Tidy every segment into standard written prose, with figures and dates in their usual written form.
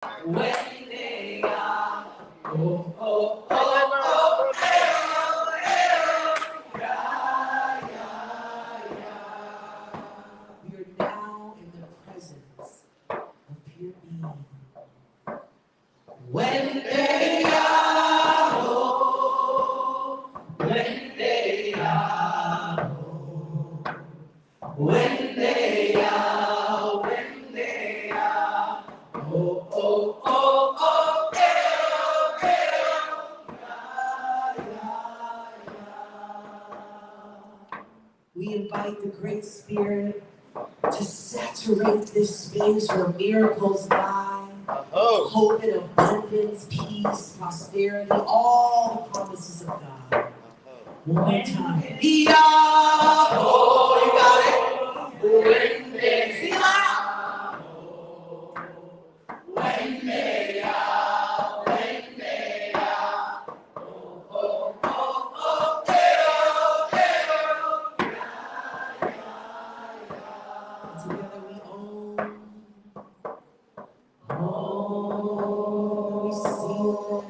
when they are. Oh, oh, oh, oh, oh, yeah, yeah, yeah. We are now in the presence of pure being. When they are, oh, when they are, oh, when they are, when they are, oh, oh, oh, oh, yeah, yeah, yeah. We invite the Great Spirit to saturate this space where miracles lie, hope and abundance, peace, prosperity, all the promises of God. One more time. Yeah, oh, you got it. When they are, when they are, when they are, oh, oh, oh, oh, together we own. Oh, we seal it.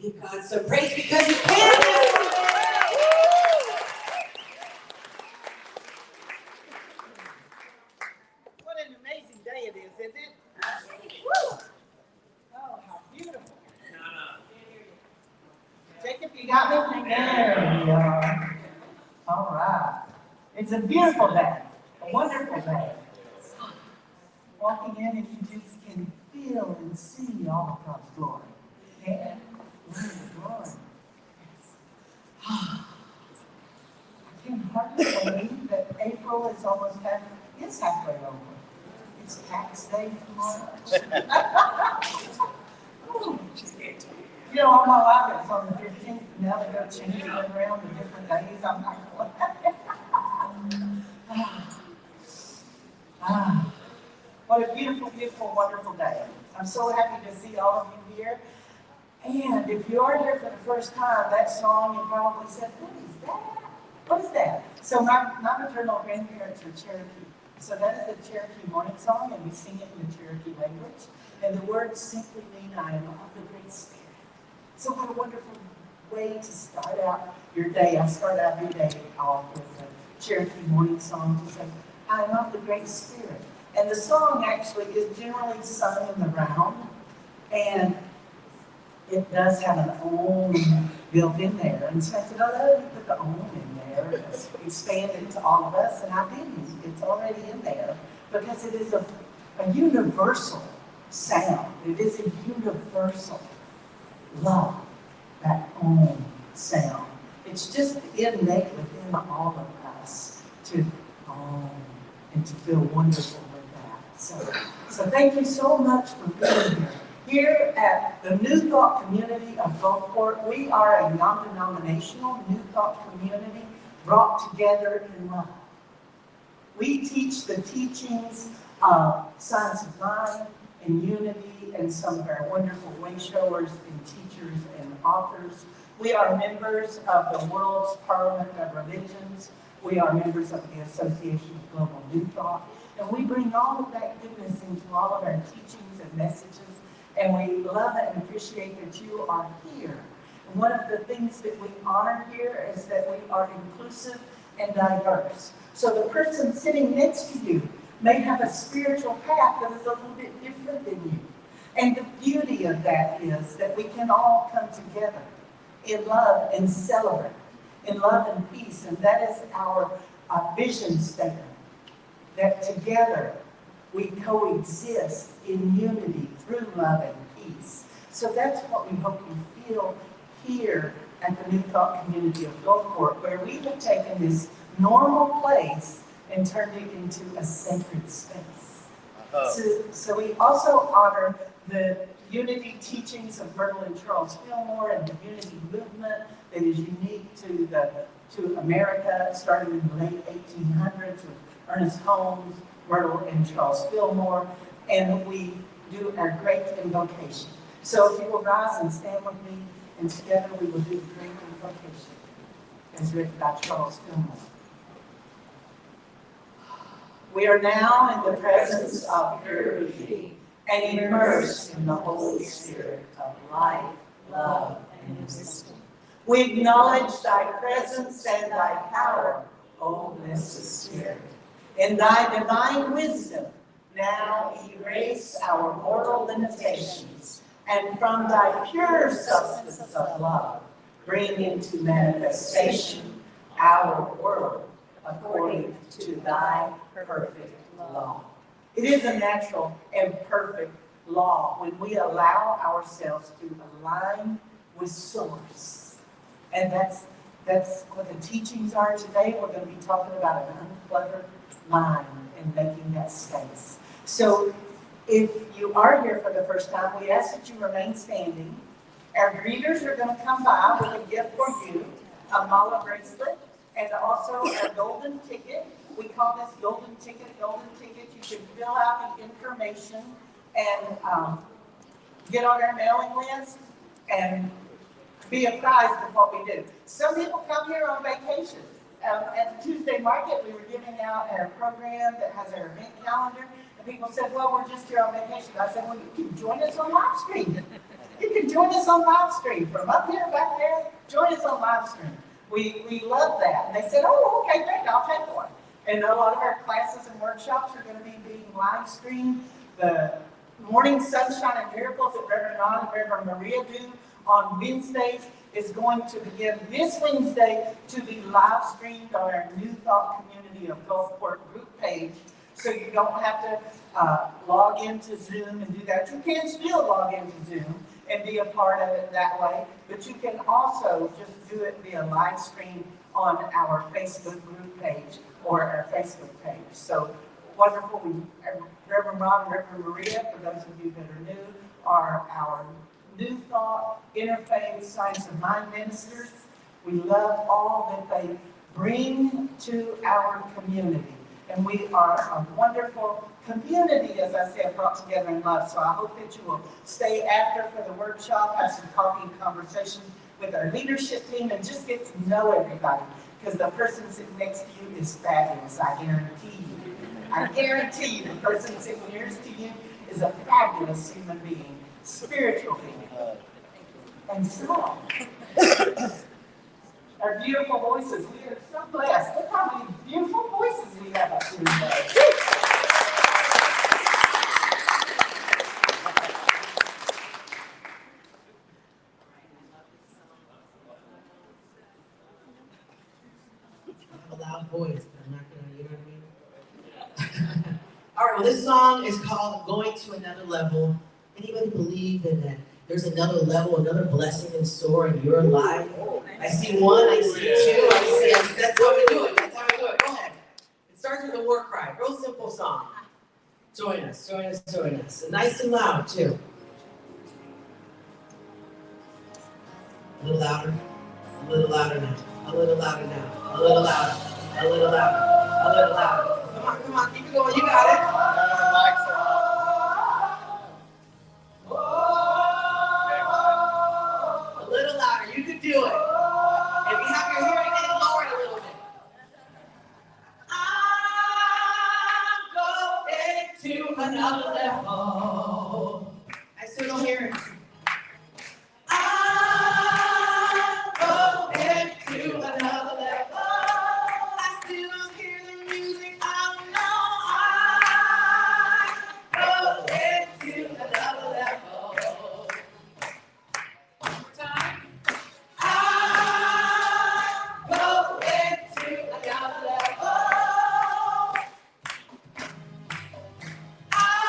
Give God some praise because He can. What an amazing day it is, isn't it? Woo! Oh, how beautiful. Jacob, you got me? There we are. All right. It's a beautiful day, a wonderful day. Walking in and you just can feel and see all of God's glory. And glory. I can hardly believe that April is almost halfway over. It's tax day tomorrow. You know, all my life it's on the 15th, and now they go changing it around to different days. I'm like, what? What a beautiful, beautiful, wonderful day. I'm so happy to see all of you here. And if you are here for the first time, that song, you probably said, what is that? What is that? So my maternal grandparents are Cherokee. So that is the Cherokee morning song, and we sing it in the Cherokee language. And the words simply mean, I am of the Great Spirit. So what a wonderful way to start out your day. I start out your day off with a Cherokee morning song to say, I am of the Great Spirit. And the song actually is generally sung in the round, and it does have an om built in there. And so I said, oh, you put the om in there, expand it to all of us, and I didn't. It's already in there because it is a universal sound. It is a universal love, that om sound. It's just innate within all of us to om and to feel wonderful with that. So thank you so much for being here. Here at the New Thought Community of Gulfport, we are a non-denominational New Thought community brought together in love. We teach the teachings of science of mind and unity and some of our wonderful way showers and teachers and authors. We are members of the World's Parliament of Religions. We are members of the Association of Global New Thought. And we bring all of that goodness into all of our teachings and messages. And we love and appreciate that you are here. And one of the things that we honor here is that we are inclusive and diverse. So the person sitting next to you may have a spiritual path that is a little bit different than you. And the beauty of that is that we can all come together in love and celebrate, in love and peace. And that is our vision statement, that together we coexist in unity through love and peace. So that's what we hope you feel here at the New Thought Community of Gulfport, where we have taken this normal place and turned it into a sacred space. So we also honor the unity teachings of Myrtle and Charles Fillmore and the unity movement that is unique to America, started in the late 1800s with Ernest Holmes, Myrtle and Charles Fillmore, and we do our great invocation. So if you will rise and stand with me, and together we will do the great invocation as written by Charles Fillmore. We are now in the presence of purity and immersed in the Holy Spirit of life, love, and wisdom. We acknowledge thy presence and thy power, O blessed Spirit. In thy divine wisdom, now erase our mortal limitations, and from thy pure substance of love, bring into manifestation our world according to thy perfect law. It is a natural and perfect law when we allow ourselves to align with Source. And that's what the teachings are today. We're going to be talking about an uncluttered mind and making that space. So if you are here for the first time, we ask that you remain standing. Our greeters are going to come by with a gift for you, a mala bracelet, and also a golden ticket. We call this golden ticket. You can fill out the information and get on our mailing list and be apprised of what we do. Some people come here on vacation. At the Tuesday market, we were giving out our program that has our event calendar, and people said, well, we're just here on vacation. I said, well, you can join us on live stream. You can join us on live stream. From up here, back there, join us on live stream. We love that. And they said, oh, okay, great, I'll take one. And a lot of our classes and workshops are going to be being live streamed. The Morning Sunshine and Miracles that Reverend Ron and Reverend Maria do on Wednesdays is going to begin this Wednesday to be live streamed on our new Thought Community of Gulfport group page. So you don't have to log into Zoom and do that. You can still log into Zoom and be a part of it that way, but you can also just do it via live stream on our Facebook group page or our Facebook page. So wonderful. Reverend Ron and Reverend Maria, for those of you that are new, are our New Thought Interfaith Science of Mind ministers. We love all that they bring to our community. And we are a wonderful community, as I said, brought together in love. So I hope that you will stay after for the workshop, have some coffee and conversation with our leadership team, and just get to know everybody. Because the person sitting next to you is fabulous, I guarantee you. I guarantee you the person sitting nearest to you is a fabulous human being, spiritual being. And so, our beautiful voices, we are so blessed. Look how many beautiful voices we have up here today. I have a loud voice, but I'm not gonna, you know what I mean? All right, well, this song is called Going to Another Level. Anybody believe in that? There's another level, another blessing in store in your life? I see one, I see two, I see, that's how we do it, that's how we do it. Go ahead. It starts with a war cry, real simple song. Join us, join us, join us. And nice and loud, too. A little louder now, a little louder now, a little louder, a little louder. Come on, keep it going, you got it. A little louder, you can do it. If you have your hearing aid, lower it a little bit. I'm going to another level. I still don't hear it. I'm going to another level. I still don't hear the music. I know I'm going to another level. One more time. I'm going to another level. I'm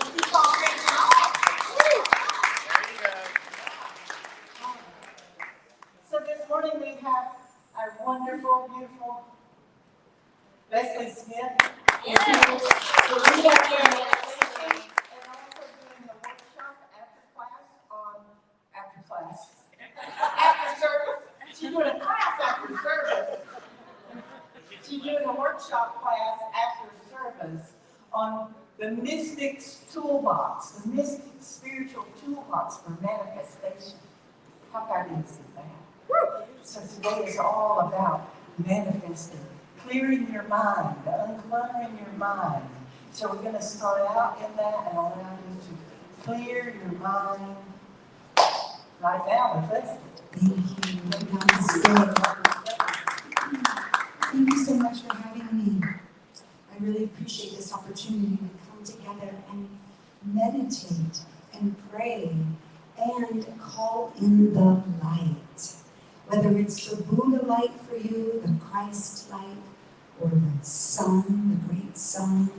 keep on taking off. There you go. So this morning we have our wonderful, beautiful Leslie Smith. Yes, ma'am. So we have been listening and also doing the workshop after service. She's doing a class after service. She's doing a workshop class after service on the Mystic's Toolbox, the Mystic Spiritual Toolbox for Manifestation. How fabulous is that? So today is all about manifesting, clearing your mind, uncluttering your mind. So we're going to start out in that and allow you to clear your mind right now with Leslie. Thank you. Namaste. Thank you so much for having me. I really appreciate this opportunity to come together and meditate and pray and call in the light. Whether it's the Buddha light for you, the Christ light, or the sun, the great sun,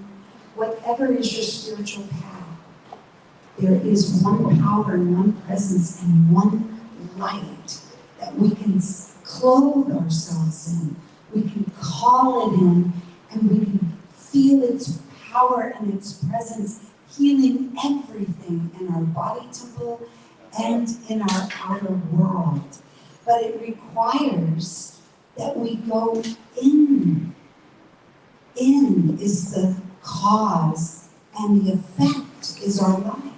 whatever is your spiritual path, there is one power and one presence and one light that we can clothe ourselves in. We can call it in, and we can feel its power and its presence healing everything in our body temple and in our outer world. But it requires that we go in. In is the cause, and the effect is our life.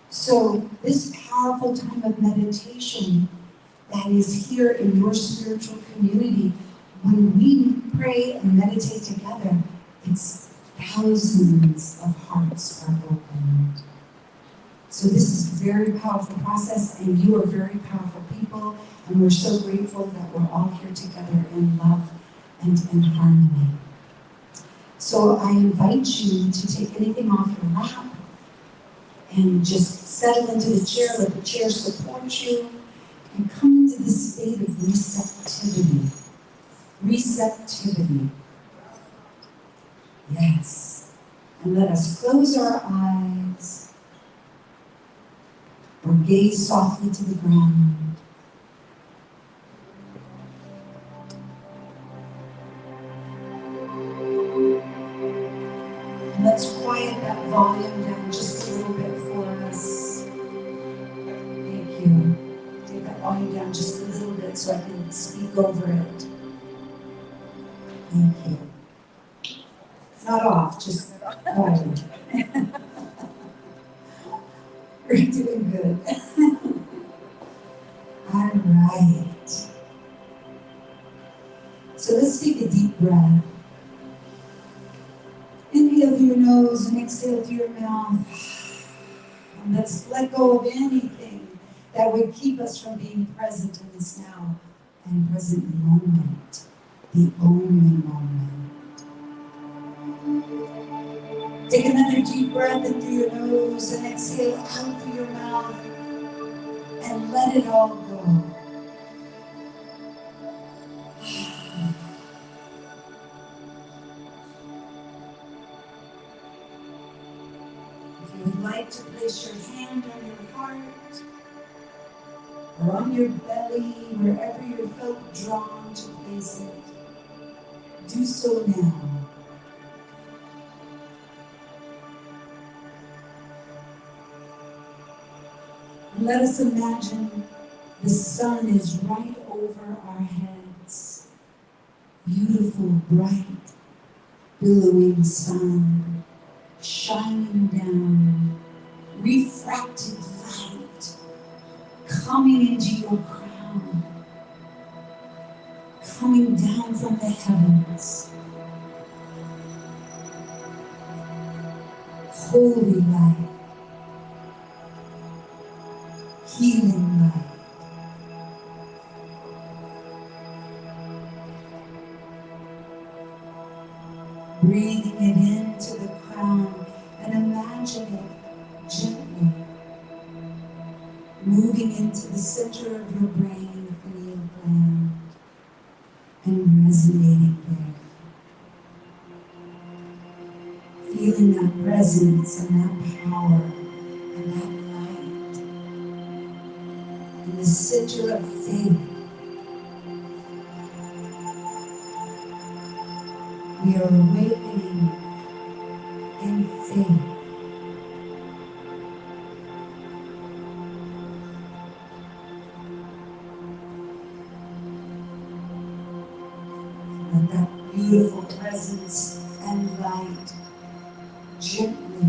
So this powerful time of meditation that is here in your spiritual community, when we pray and meditate together, it's thousands of hearts are opened. So this is a very powerful process, and you are very powerful people, and we're so grateful that we're all here together in love and in harmony. So I invite you to take anything off your lap and just settle into the chair, let the chair support you, and come into this state of receptivity. Receptivity. Yes. And let us close our eyes or gaze softly to the ground. And let's quiet that volume down just a little bit for us. Thank you. Take that volume down just a little bit so I can speak over it. Thank you. It's not off, just quiet. We're doing good. All right. So let's take a deep breath. Inhale through your nose and exhale through your mouth. And let's let go of anything that would keep us from being present in this now and present moment. The only moment. Take another deep breath in through your nose and exhale out through your mouth and let it all go. If you would like to place your hand on your heart or on your belly, wherever you felt drawn to place it, do so now. Let us imagine the sun is right over our heads. Beautiful, bright, billowing sun, shining down, refracted light, coming into your crown, coming down from the heavens. Holy light. Healing light. Breathing it into the crown and imagine it gently moving into the center of your brain, the pineal gland, and resonating there. Feeling that presence and that power and that light. In the center of faith, we are awakening in faith. Let that beautiful presence and light gently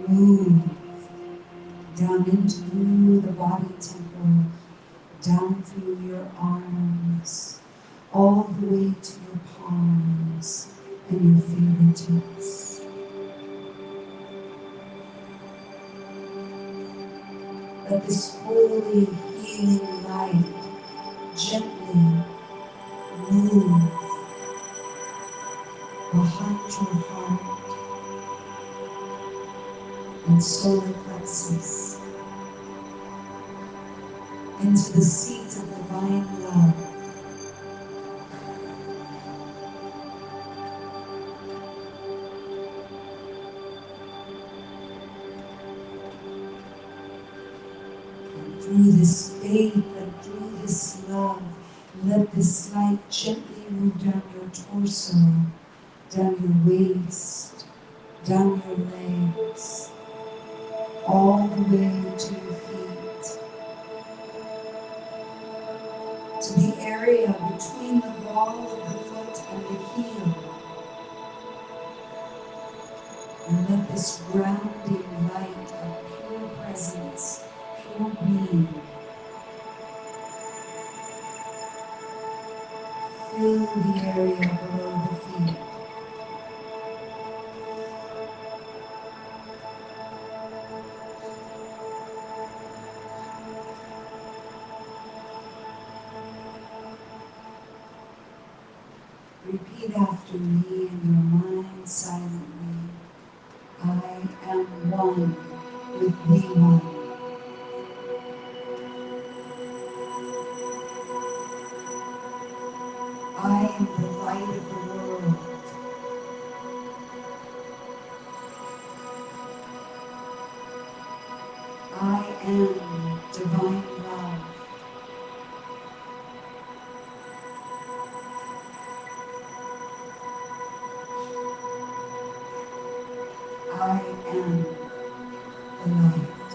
move down into the body temple, down through your arms, all the way to your palms and your fingertips. Let this holy healing light gently move behind your heart and solar plexus into the seat of divine love. And through this faith and through this love, let this light gently move down your torso, down your waist, down your legs, all the way to your feet, to the area between the ball of the foot and the heel. And let this grounding light of pure presence, pure being, fill the area below the feet. Repeat after me in your mind silently. I am one with the one. I am the light of the world. I am divine love. I am the light.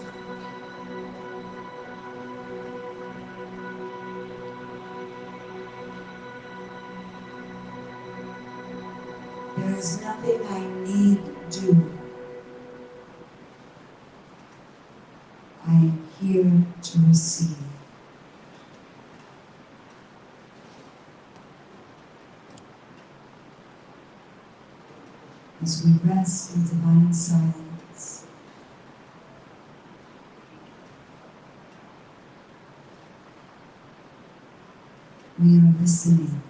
There is nothing I need do. I am here to receive. As we rest in divine silence, we are listening.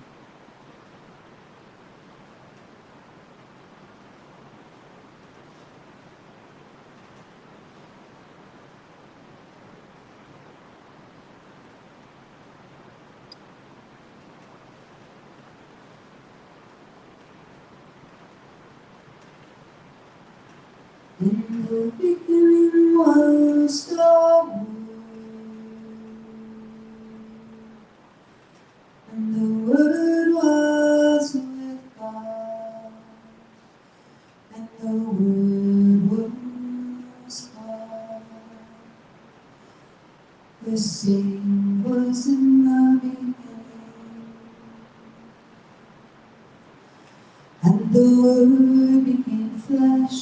In the beginning was the Word, and the Word was with God, and the Word was God. The same was in the beginning, and the Word became flesh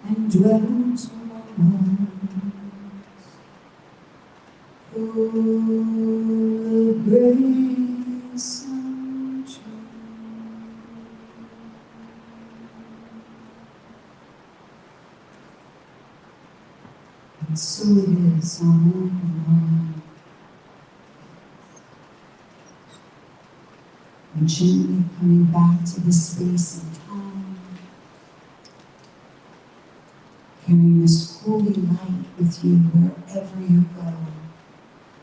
and dwelt among us, full of grace and truth. And so it is, amen. And gently coming back to the space and time, carrying this holy light with you wherever you go,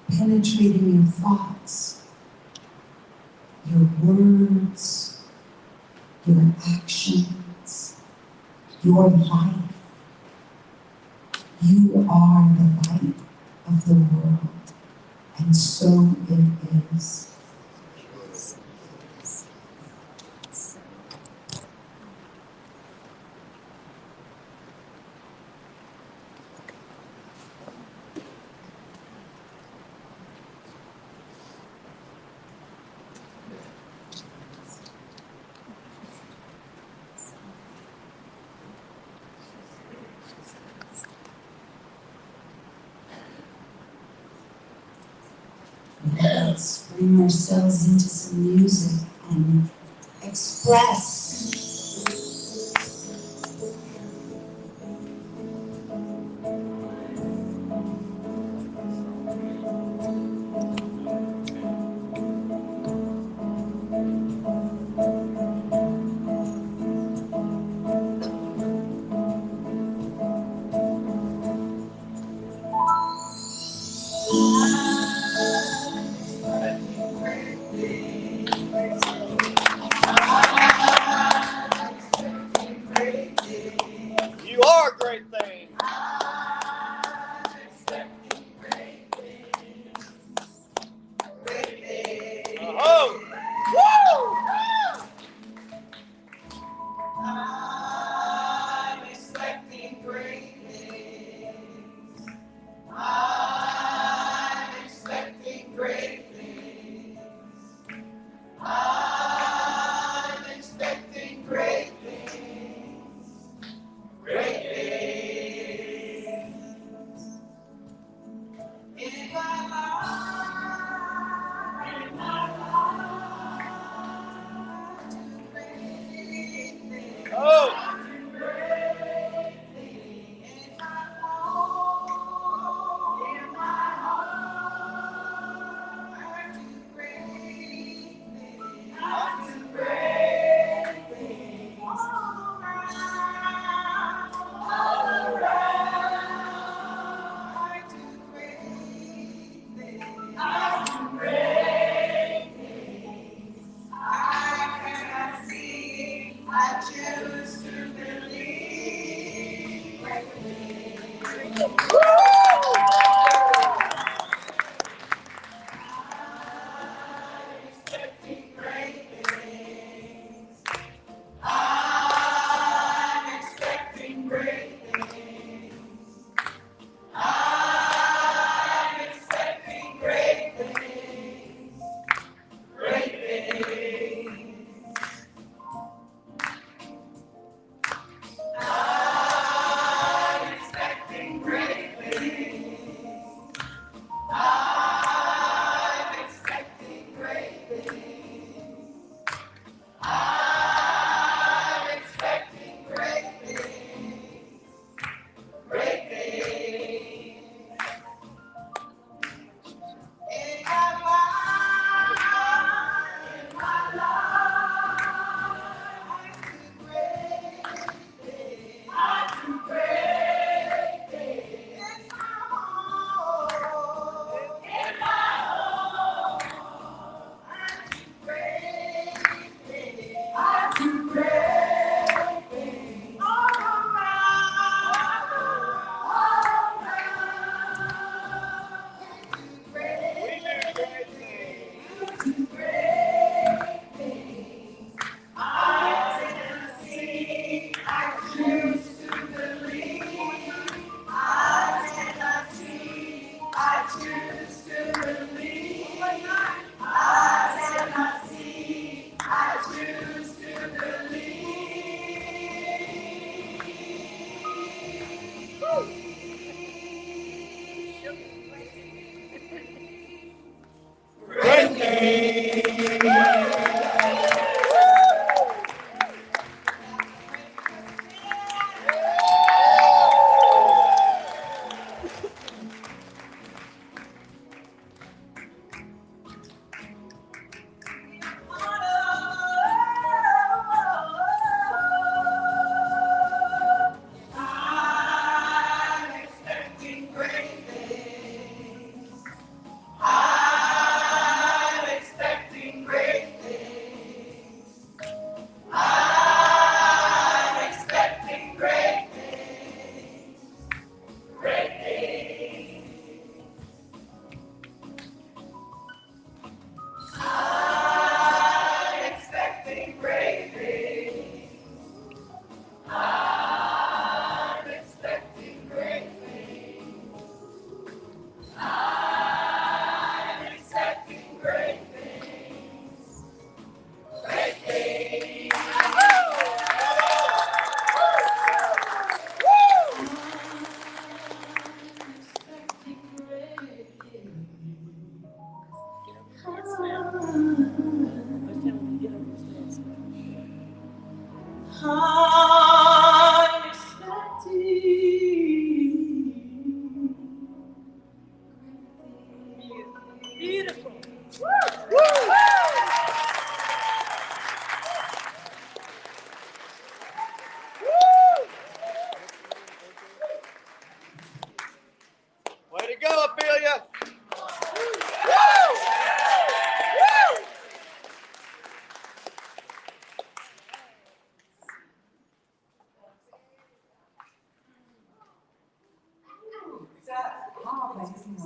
penetrating your thoughts, your words, your actions, your life. You are the light of the world, and so it is. Let's bring ourselves into some music and express. You are a great thing. Oh! Woo! I'm expecting great things. I'm expecting great things. I'm expecting great things. Great things. In my life. In my life. I do great things. Oh! I choose to believe. Expecting great things.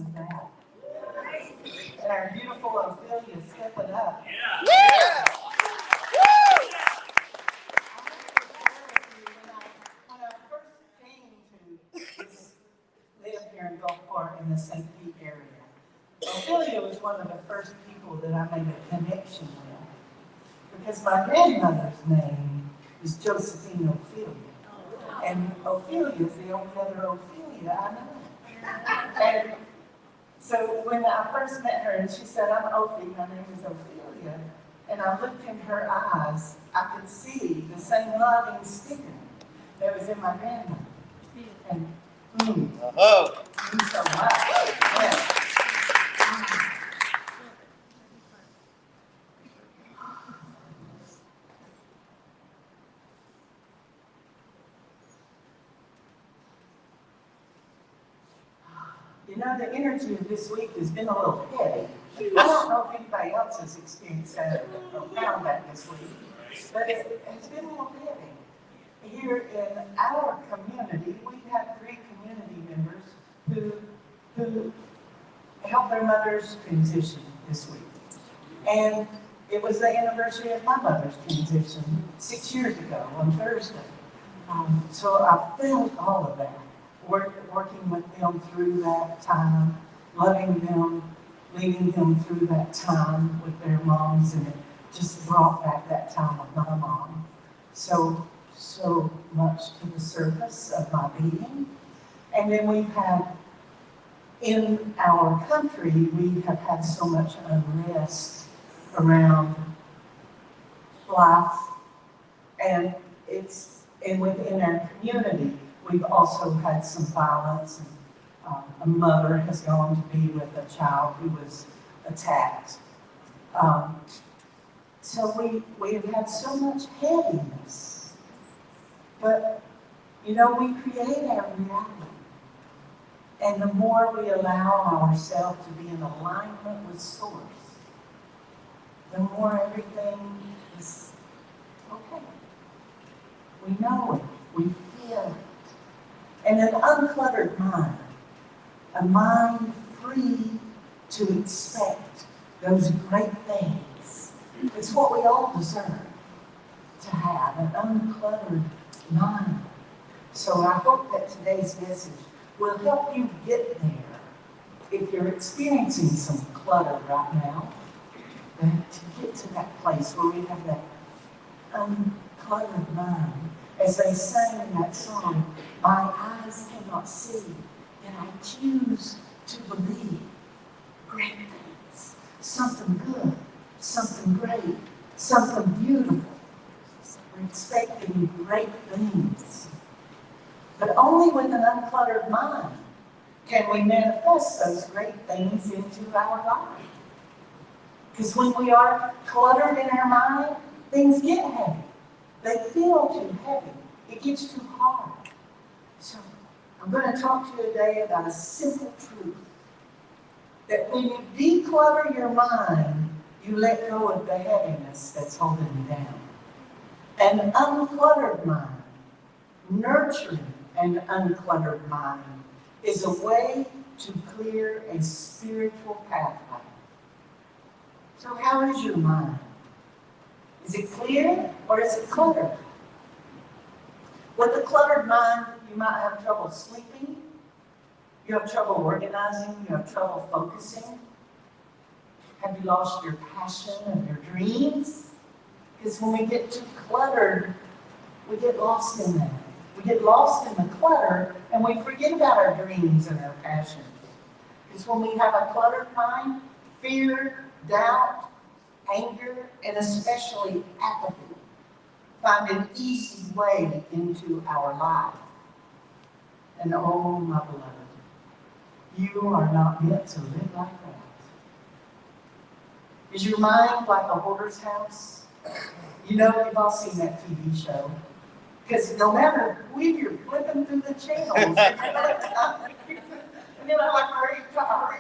was that? And our beautiful Ophelia stepping up. Yeah. When I first came to live here in Gulfport in the St. Pete area, Ophelia was one of the first people that I made a connection with. Because my grandmother's name is Josephine Ophelia. And Ophelia is the only other Ophelia I know. And so when I first met her and she said, I'm Ophi, my name is Ophelia, and I looked in her eyes, I could see the same loving spirit that was in my grandmother. And so much. Yeah. You know, the energy of this week has been a little heavy. I don't know if anybody else has experienced that or found that this week, but it has been a little heavy. Here in our community, we've had 3 community members who helped their mothers transition this week. And it was the anniversary of my mother's transition 6 years ago on Thursday. So I felt all of that. Working with them through that time, loving them, leading them through that time with their moms, and it just brought back that time with my mom. So much to the surface of my being. And then we've had, in our country, we have had so much unrest around life, and within our community, we've also had some violence. A mother has gone to be with a child who was attacked. So we have had so much heaviness. But, you know, we create our reality. And the more we allow ourselves to be in alignment with Source, the more everything is okay. We know it. We feel it. And an uncluttered mind, a mind free to expect those great things. It's what we all deserve to have, an uncluttered mind. So I hope that today's message will help you get there. If you're experiencing some clutter right now, to get to that place where we have that uncluttered mind. As they sang in that song, my eyes cannot see, and I choose to believe great things. Something good, something great, something beautiful. We're expecting great things. But only with an uncluttered mind can we manifest those great things into our life. Because when we are cluttered in our mind, things get heavy. They feel too heavy. It gets too hard. So I'm going to talk to you today about a simple truth. That when you declutter your mind, you let go of the heaviness that's holding you down. An uncluttered mind, nurturing an uncluttered mind, is a way to clear a spiritual pathway. So how is your mind? Is it clear or is it cluttered? With a cluttered mind, you might have trouble sleeping, you have trouble organizing, you have trouble focusing. Have you lost your passion and your dreams? Because when we get too cluttered, we get lost in that. We get lost in the clutter and we forget about our dreams and our passions. Because when we have a cluttered mind, fear, doubt, anger, and especially apathy find an easy way into our life. And oh, my beloved, you are not meant to live like that. Is your mind like a hoarder's house? You know, you've all seen that TV show. Because no matter when you're flipping through the channels, and then I'm like, hurry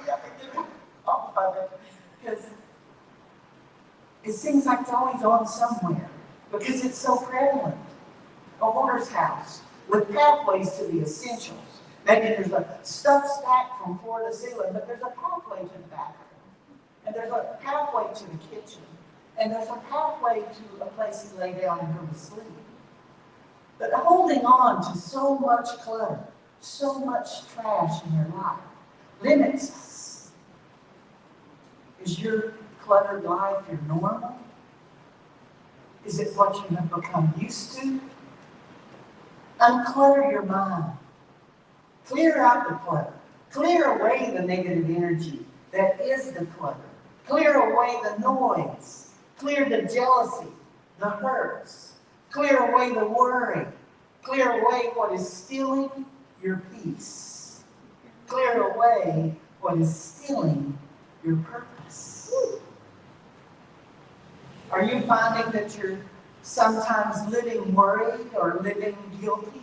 up and get off of it. Because it seems like it's always on somewhere. Because it's so prevalent. A hoarder's house with pathways to the essentials. Maybe there's a stuff stacked from floor to ceiling, but there's a pathway to the bathroom. And there's a pathway to the kitchen. And there's a pathway to a place to lay down and go to sleep. But holding on to so much clutter, so much trash in your life, limits us. Is your cluttered life your normal? Is it what you have become used to? Unclutter your mind. Clear out the clutter. Clear away the negative energy that is the clutter. Clear away the noise. Clear the jealousy, the hurts. Clear away the worry. Clear away what is stealing your peace. Clear away what is stealing your purpose. Are you finding that you're sometimes living worried or living guilty?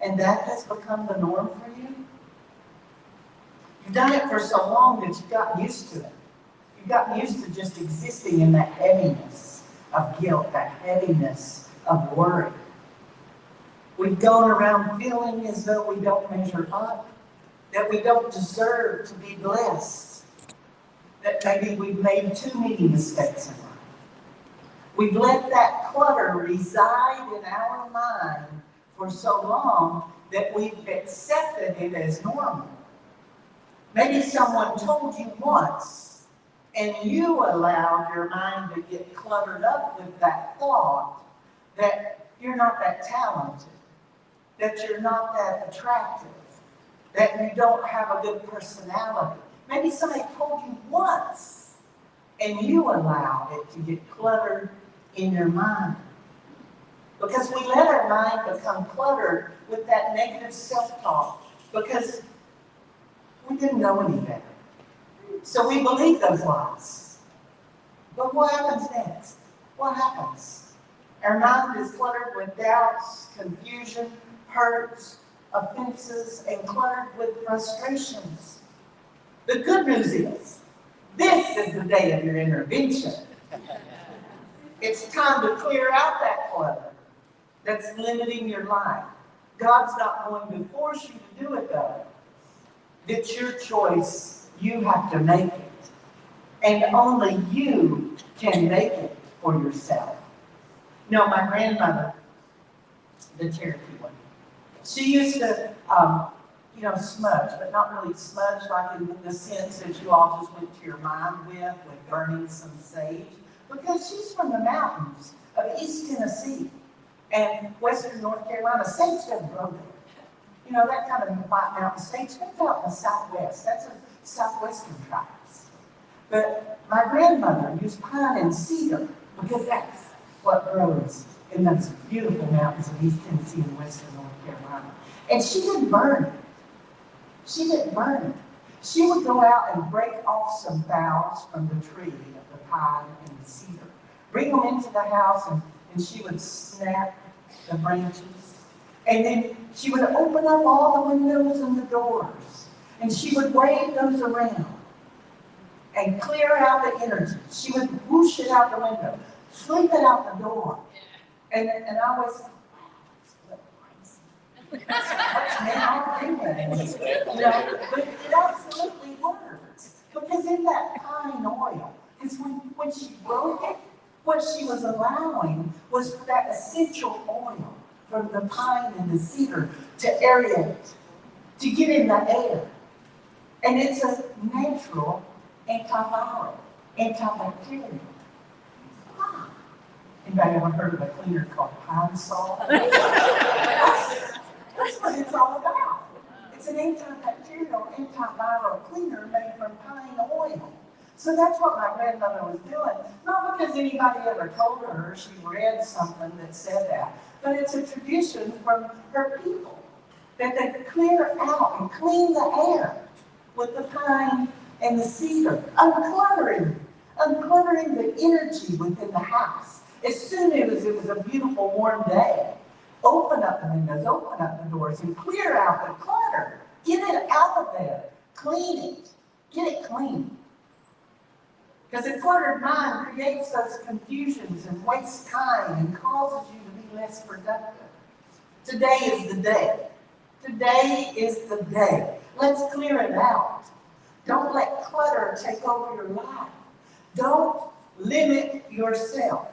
And that has become the norm for you? You've done it for so long that you've gotten used to it. You've gotten used to just existing in that heaviness of guilt, that heaviness of worry. We've gone around feeling as though we don't measure up, that we don't deserve to be blessed, that maybe we've made too many mistakes in life. We've let that clutter reside in our mind for so long that we've accepted it as normal. Maybe someone told you once, and you allowed your mind to get cluttered up with that thought that you're not that talented, that you're not that attractive, that you don't have a good personality. Maybe somebody told you once, and you allowed it to get cluttered in your mind. Because we let our mind become cluttered with that negative self-talk because we didn't know any better. So we believe those lies. But what happens next? What happens? Our mind is cluttered with doubts, confusion, hurts, offenses, and cluttered with frustrations. The good news is, this is the day of your intervention. It's time to clear out that clutter that's limiting your life. God's not going to force you to do it though. It's your choice. You have to make it. And only you can make it for yourself. You know, my grandmother, the Cherokee one, she used to, smudge, but not really smudge like in the sense that you all just went to your mind with burning some sage. Because she's from the mountains of East Tennessee and Western North Carolina. Sage doesn't grow there. You know, that kind of white mountain sage comes out in the Southwest. That's a Southwestern tribes. But my grandmother used pine and cedar because that's what grows in those beautiful mountains of East Tennessee and Western North Carolina. And she didn't burn it. She didn't burn it. She would go out and break off some boughs from the tree of the pine and the cedar, bring them into the house, and she would snap the branches. And then she would open up all the windows and the doors, and she would wave those around and clear out the energy. She would whoosh it out the window, sweep it out the door. And I always thought, wow, that's but it absolutely works. Because in that pine oil, because when she broke it, what she was allowing was for that essential oil from the pine and the cedar to aerate, to get in the air. And it's a natural antiviral, antibacterial. Anybody ever heard of a cleaner called pine salt? That's what it's all about. It's an antibacterial, antiviral cleaner made from pine oil. So that's what my grandmother was doing. Not because anybody ever told her or she read something that said that, but it's a tradition from her people that they clear out and clean the air with the pine and the cedar, uncluttering the energy within the house. As soon as it was a beautiful warm day, open up the windows, open up the doors, and clear out the clutter. Get it out of there. Clean it. Get it clean. Because a cluttered mind creates those confusions and wastes time and causes you to be less productive. Today is the day Today is the day. Let's clear it out. Don't let clutter take over your life. Don't limit yourself.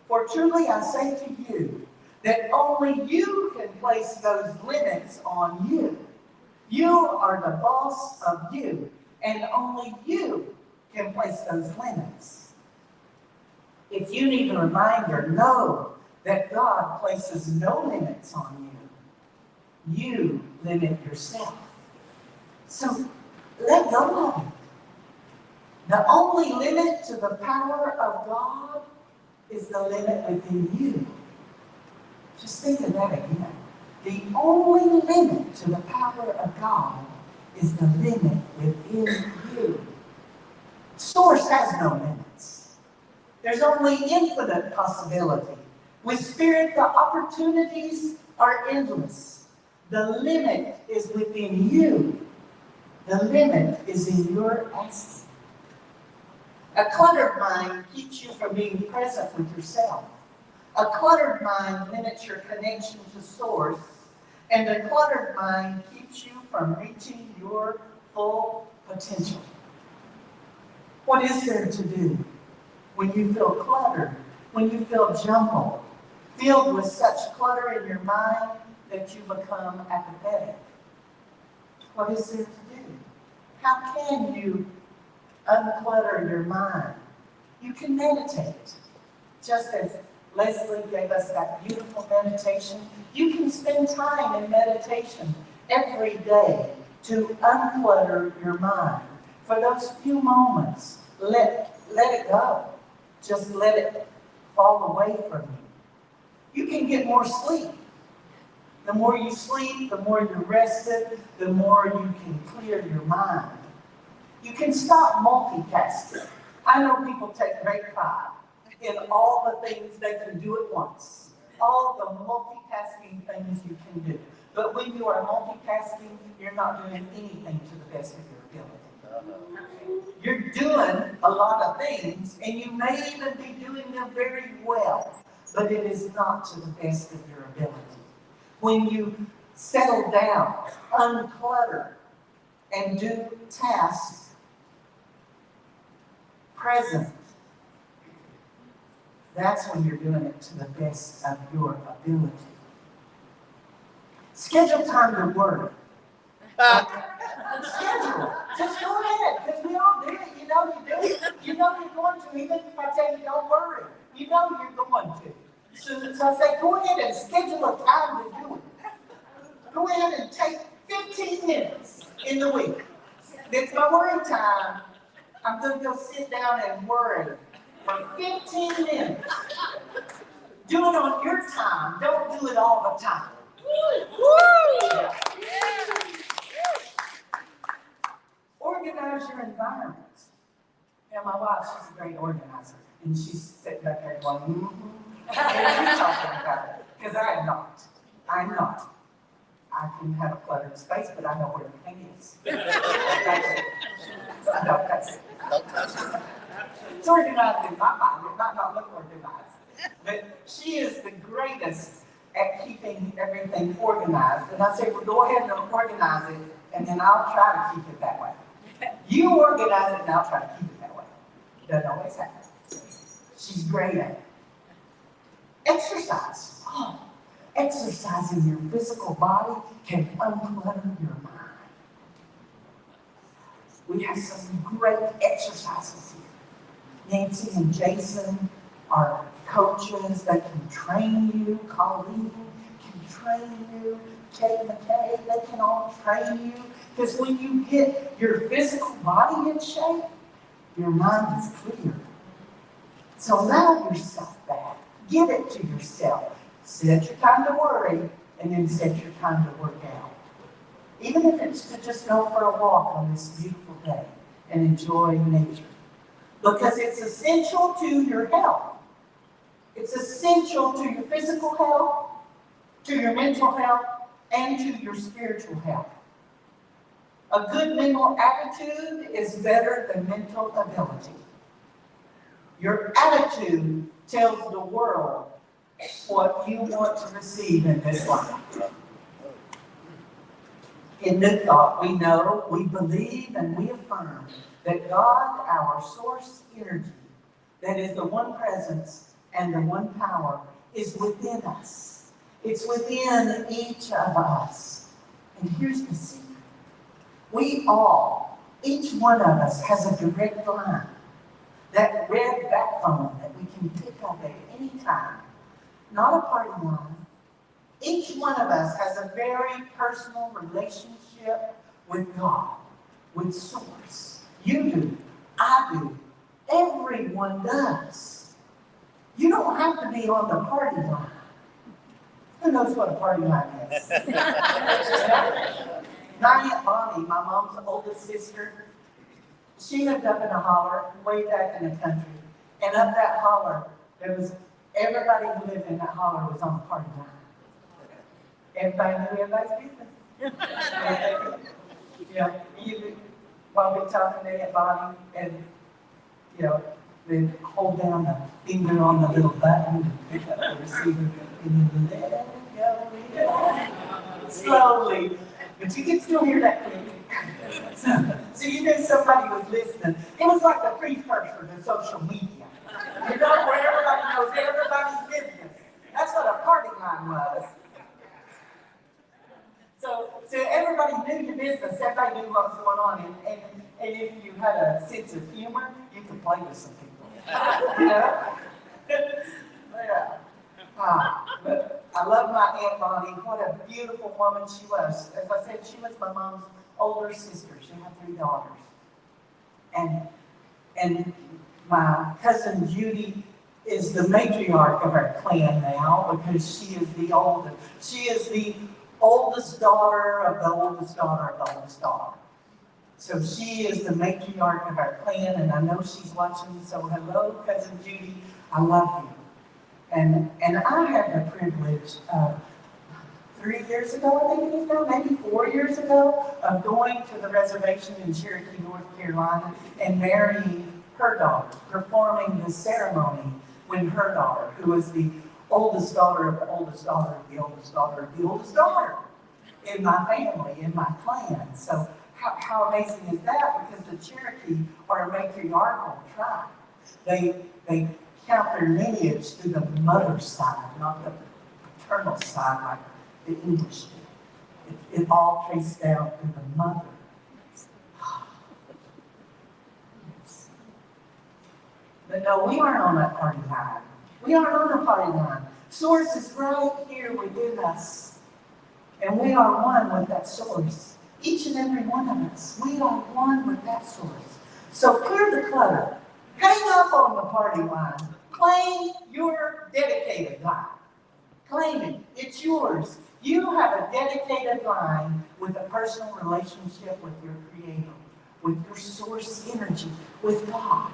For truly I say to you that only you can place those limits on you. You are the boss of you, and only you can place those limits. If you need a reminder, know that God places no limits on you. You limit yourself. So let go of it. The only limit to the power of God is the limit within you. Just think of that again. The only limit to the power of God is the limit within you. Source has no limits. There's only infinite possibility. With Spirit, the opportunities are endless. The limit is within you. The limit is in your asking. A cluttered mind keeps you from being present with yourself. A cluttered mind limits your connection to Source, and a cluttered mind keeps you from reaching your full potential. What is there to do when you feel cluttered, when you feel jumbled, filled with such clutter in your mind that you become apathetic? What is there to do? How can you unclutter your mind? You can meditate. Just as Leslie gave us that beautiful meditation, you can spend time in meditation every day to unclutter your mind. For those few moments, let it go. Just let it fall away from you. You can get more sleep. The more you sleep, the more you're rested, the more you can clear your mind. You can stop multitasking. I know people take great pride in all the things they can do at once, all the multitasking things you can do. But when you are multitasking, you're not doing anything to the best of your ability. You're doing a lot of things, and you may even be doing them very well, but it is not to the best of your ability. When you settle down, unclutter, and do tasks present, that's when you're doing it to the best of your ability. Schedule time to work. Schedule. Just go ahead, because we all do it. You know you do it. You know you're going to. Even if I tell you don't worry, you know you're going to. So I say, go ahead and schedule a time to do it. Go ahead and take 15 minutes in the week. It's my worry time. I'm going to go sit down and worry for 15 minutes. Do it on your time. Don't do it all the time. Yeah. Organize your environment. Now, my wife, she's a great organizer. And she's sitting back there going, What are you talking about? Because I am not. I'm not. I can have a cluttered space, but I know where everything is. Don't touch it. Don't touch it. It's organized in my mind. It might not look organized. But she is the greatest at keeping everything organized. And I say, well, go ahead and organize it, and then I'll try to keep it that way. You organize it, and I'll try to keep it that way. It doesn't always happen. She's great at it. Exercise. Oh, exercising your physical body can unclutter your mind. We have some great exercises here. Nancy and Jason are coaches that can train you. Colleen can train you. Kate McKay, they can all train you. Because when you get your physical body in shape, your mind is clear. So allow yourself that. Give it to yourself. Set your time to worry, and then set your time to work out. Even if it's to just go for a walk on this beautiful day and enjoy nature. Because it's essential to your health. It's essential to your physical health, to your mental health, and to your spiritual health. A good mental attitude is better than mental ability. Your attitude tells the world what you want to receive in this life. In New Thought, we know, we believe, and we affirm that God, our source energy, that is the one presence and the one power, is within us. It's within each of us. And here's the secret. We all, each one of us has a direct line, that red backbone that we can pick up at any time. Not a party line. Each one of us has a very personal relationship with God, with Source. You do, I do, everyone does. You don't have to be on the party line. Who knows what a party line is? My Aunt Bonnie, my mom's oldest sister, she lived up in a holler way back in the country. And up that holler, there was everybody who lived in that holler was on the party line. Everybody knew everybody's business. While we're talking to Aunt Bonnie, and they hold down the finger on the little button to pick up the receiver, and then let it go slowly. But you can still hear that click. So you knew somebody was listening. It was like the precursor to social media. Where everybody knows everybody's business. That's what a party line was. So everybody knew your business, everybody knew what was going on, and if you had a sense of humor, you could play with some people. Yeah. But I love my Aunt Bonnie. What a beautiful woman she was. As I said, she was my mom's older sister. She had 3 daughters. And my cousin Judy is the matriarch of our clan now because she is the oldest. She is the oldest daughter of the oldest daughter of the oldest daughter. So she is the matriarch of our clan, and I know she's watching. So hello, Cousin Judy, I love you. And I had the privilege of 3 years ago, I think it is now, maybe 4 years ago, of going to the reservation in Cherokee, North Carolina, and marrying her daughter, performing the ceremony when her daughter, who was the oldest daughter of the oldest daughter of the oldest daughter of the oldest daughter in my family, in my clan. So how amazing is that? Because the Cherokee are a matriarchal tribe. They count their lineage through the mother's side, not the paternal side like the English do. It all traced down through the mother. But no, we aren't on that party line. We aren't on the party line. Source is right here within us. And we are one with that source. Each and every one of us, we are one with that source. So clear the clutter. Hang up on the party line. Claim your dedicated line. Claim it. It's yours. You have a dedicated line with a personal relationship with your Creator, with your source energy, with God.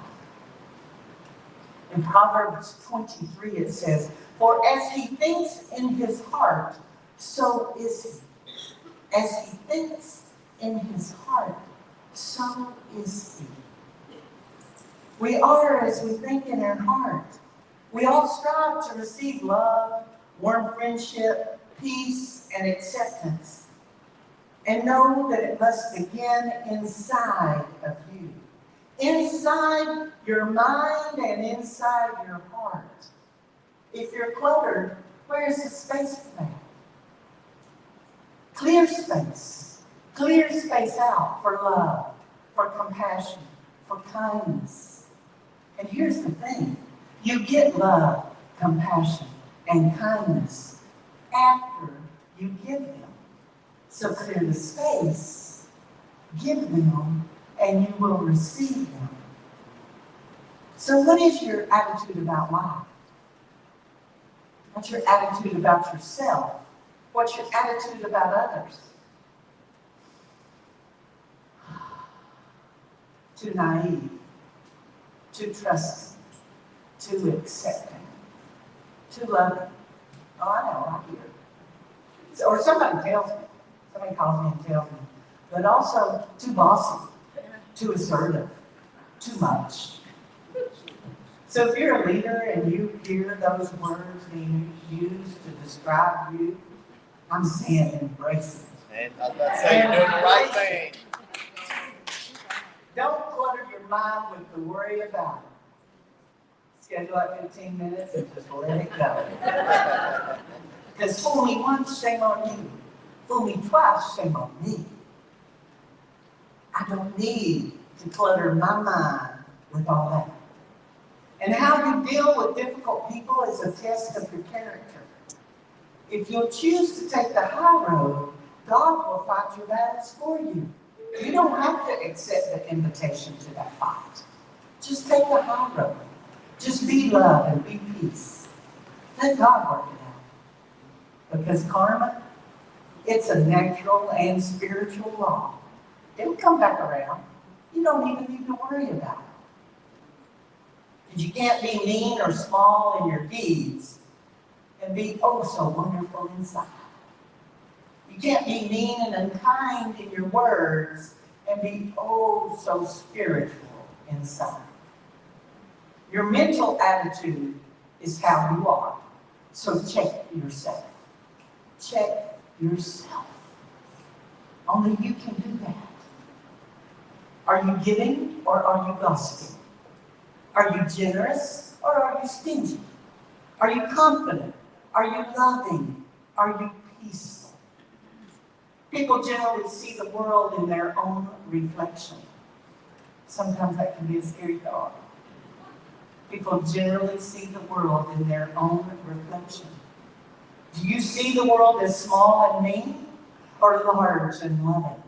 In Proverbs 23 it says, "For as he thinks in his heart, so is he. As he thinks in his heart, so is he." We are as we think in our heart. We all strive to receive love, warm friendship, peace, and acceptance. And know that it must begin inside of you. Inside your mind and inside your heart. If you're cluttered, where is the space for that? Clear space. Clear space out for love, for compassion, for kindness. And here's the thing. You get love, compassion, and kindness after you give them. So clear the space, give them, and you will receive them. So what is your attitude about life? What's your attitude about yourself? What's your attitude about others? Too naive, too trusting, too accepting, too loving. Oh, I know, I hear it. Or somebody tells me, somebody calls me and tells me, but also too bossy, too assertive, too much. So if you're a leader and you hear those words being used to describe you, I'm saying embrace And I was about to say, you're doing the right thing. Don't clutter your mind with the worry about it. Schedule out 15 minutes and just let it go. Because fool me once, shame on you. Fool me twice, shame on me. I don't need to clutter my mind with all that. And how you deal with difficult people is a test of your character. If you'll choose to take the high road, God will fight your battles for you. You don't have to accept the invitation to that fight. Just take the high road. Just be love and be peace. Let God work it out. Because karma, it's a natural and spiritual law. It'll come back around. You don't even need to worry about it. Because you can't be mean or small in your deeds and be oh so wonderful inside. You can't be mean and unkind in your words and be oh so spiritual inside. Your mental attitude is how you are. So check yourself. Check yourself. Only you can do that. Are you giving or are you gossiping? Are you generous or are you stingy? Are you confident? Are you loving? Are you peaceful? People generally see the world in their own reflection. Sometimes that can be a scary thought. People generally see the world in their own reflection. Do you see the world as small and mean or large and loving?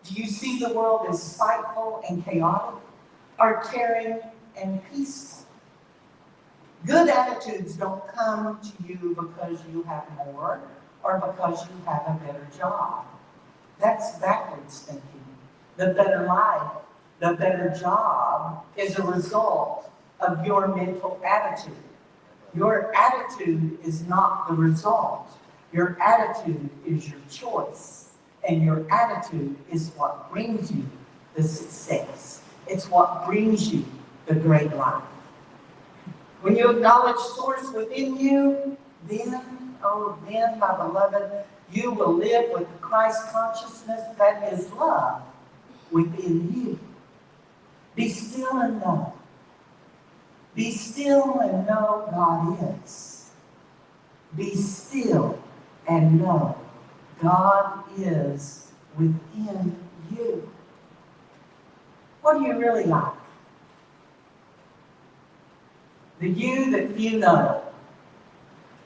Do you see the world as spiteful and chaotic or caring and peaceful? Good attitudes don't come to you because you have more or because you have a better job. That's backwards thinking. The better life, the better job is a result of your mental attitude. Your attitude is not the result. Your attitude is your choice. And your attitude is what brings you the success. It's what brings you the great life. When you acknowledge source within you, then, my beloved, you will live with the Christ consciousness that is love within you. Be still and know. Be still and know God is. Be still and know God is within you. What do you really like? The you that you know.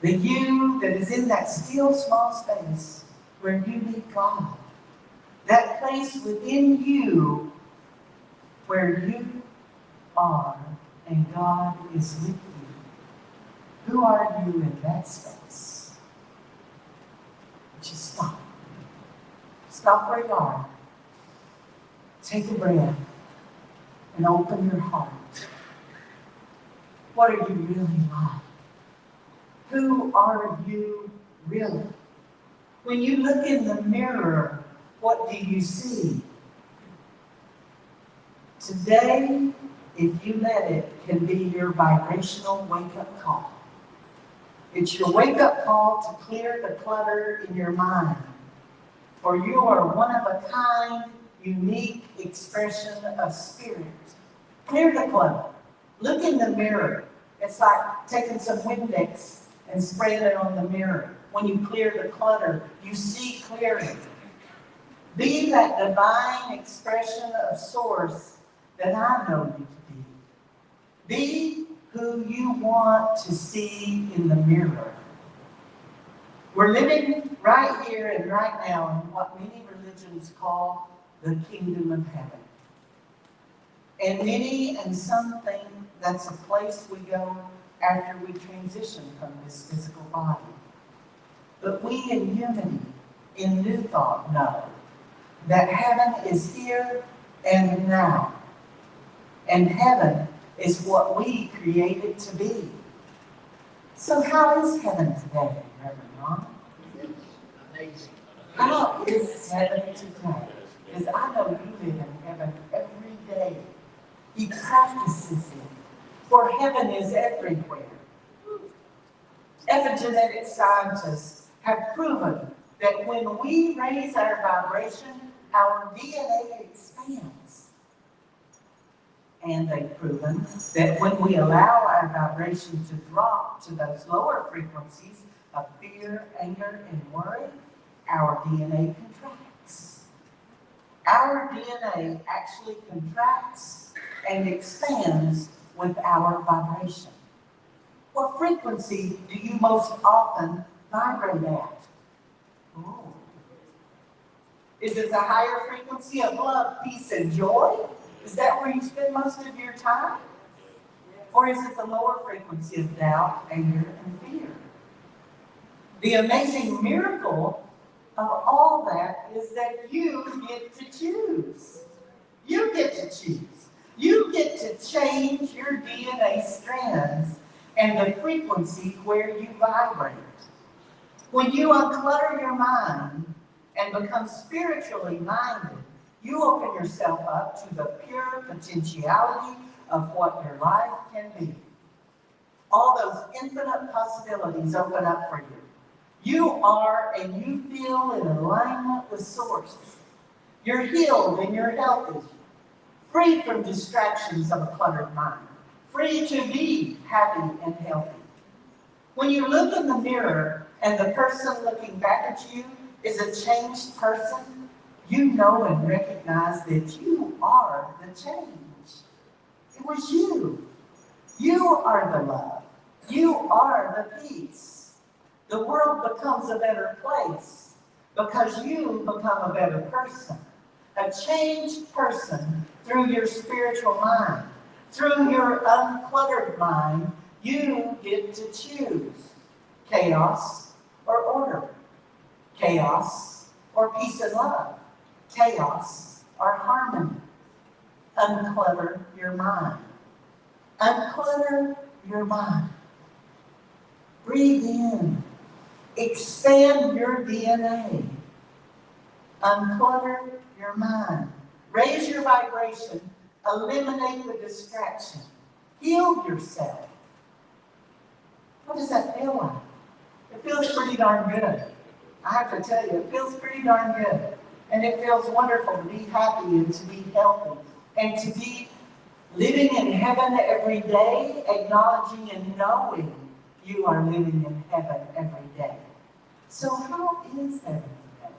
The you that is in that still small space where you meet God. That place within you where you are and God is with you. Who are you in that space? Just stop. Stop where you are. Take a breath and open your heart. What are you really like? Who are you really? When you look in the mirror, what do you see? Today, if you let it, can be your vibrational wake-up call. It's your wake-up call to clear the clutter in your mind. For you are one of a kind, unique expression of spirit. Clear the clutter. Look in the mirror. It's like taking some Windex and spraying it on the mirror. When you clear the clutter, you see clearly. Be that divine expression of source that I know you to be. Be who you want to see in the mirror. We're living right here and right now in what many religions call the kingdom of heaven. And many and some think that's a place we go after we transition from this physical body. But we in unity, in New Thought, know that heaven is here and now. And heaven is what we created to be. So how is heaven today, Reverend Ron? Amazing. How is heaven today? Because I know you live in heaven every day. He practices it. For heaven is everywhere. Epigenetic scientists have proven that when we raise our vibration, our DNA expands. And they've proven that when we allow our vibration to drop to those lower frequencies of fear, anger, and worry, our DNA contracts. Our DNA actually contracts and expands with our vibration. What frequency do you most often vibrate at? Ooh. Is it the higher frequency of love, peace, and joy? Is that where you spend most of your time? Or is it the lower frequency of doubt, anger, and fear? The amazing miracle of all that is that you get to choose. You get to choose. You get to change your DNA strands and the frequency where you vibrate. When you unclutter your mind and become spiritually minded, you open yourself up to the pure potentiality of what your life can be. All those infinite possibilities open up for you. You are and you feel in alignment with Source. You're healed and you're healthy, free from distractions of a cluttered mind, free to be happy and healthy. When you look in the mirror and the person looking back at you is a changed person, you know and recognize that you are the change. It was you. You are the love. You are the peace. The world becomes a better place because you become a better person. A changed person through your spiritual mind. Through your uncluttered mind, you get to choose chaos or order. Chaos or peace and love. Chaos or harmony. Unclutter your mind. Unclutter your mind. Breathe in. Expand your DNA. Unclutter your mind. Raise your vibration. Eliminate the distraction. Heal yourself. What does that feel like? It feels pretty darn good. I have to tell you, it feels pretty darn good. And it feels wonderful to be happy and to be healthy and to be living in heaven every day, acknowledging and knowing you are living in heaven every day. So how is heaven today?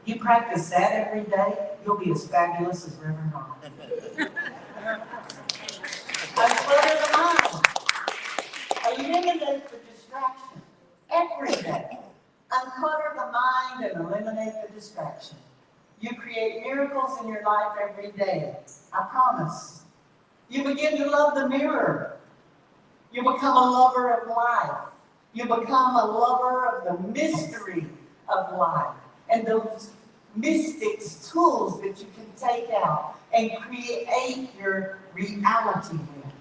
You practice that every day, you'll be as fabulous as Reverend Ron. Unclutter the mind. Eliminate the distraction every day. Unclutter the mind and eliminate the distraction. You create miracles in your life every day. I promise. You begin to love the mirror. You become a lover of life. You become a lover of the mystery of life and those mystics tools that you can take out and create your reality with.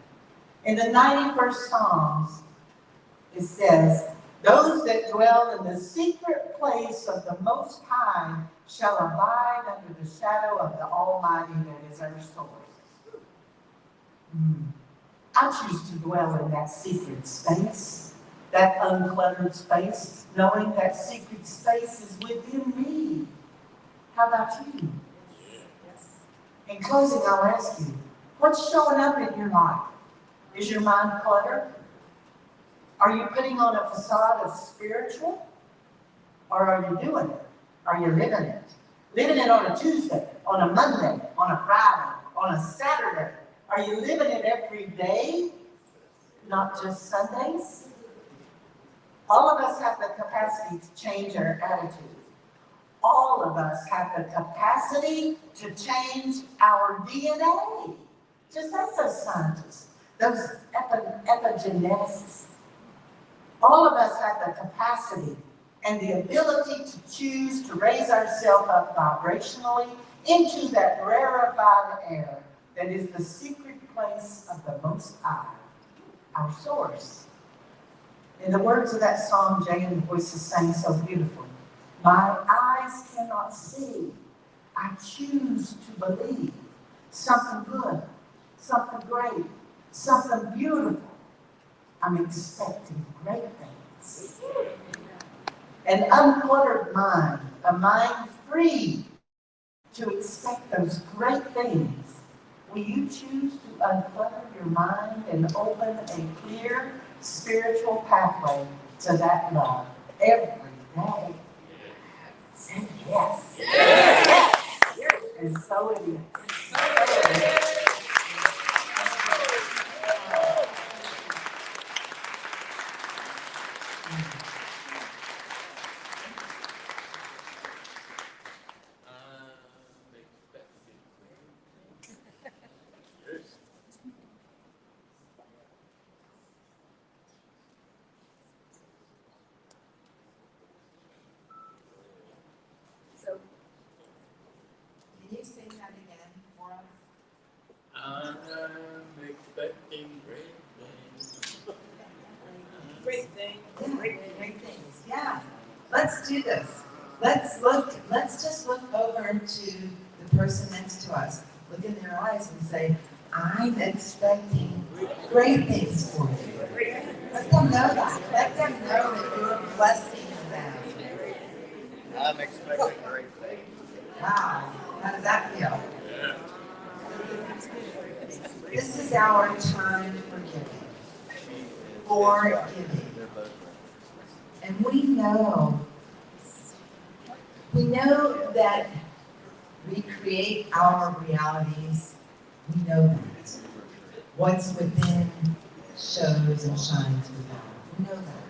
In the 91st Psalms, it says, "Those that dwell in the secret place of the Most High shall abide under the shadow of the Almighty," that is our source. I choose to dwell in that secret space, that uncluttered space, knowing that secret space is within me. How about you? In closing, I'll ask you, what's showing up in your life? Is your mind cluttered? Are you putting on a facade of spiritual? Or are you doing it? Are you living it? Living it on a Tuesday, on a Monday, on a Friday, on a Saturday. Are you living it every day? Not just Sundays? All of us have the capacity to change our attitude. All of us have the capacity to change our DNA. Just as those scientists, those epigeneticists. All of us have the capacity and the ability to choose to raise ourselves up vibrationally into that rarefied air that is the secret place of the Most High, our source. In the words of that song, Jay and the Voices sang so beautifully, "My eyes cannot see. I choose to believe something good, something great, something beautiful. I'm expecting great things." An uncluttered mind, a mind free to expect those great things. Will you choose to unclutter your mind and open a clear spiritual pathway to that love every day? Say yes. Yes. And so it is. So, can you sing that again for us? I'm expecting great things. Great things. Great things. Yeah. Let's do this. Let's just look over to the person next to us. Look in their eyes and say, I'm expecting great things for you. Let them know that. Let them know that you're blessing them. I'm expecting great things. Wow. How does that feel? This is our time for giving. For giving. And we know that we create our realities. We know that. What's within shows and shines without. We know that.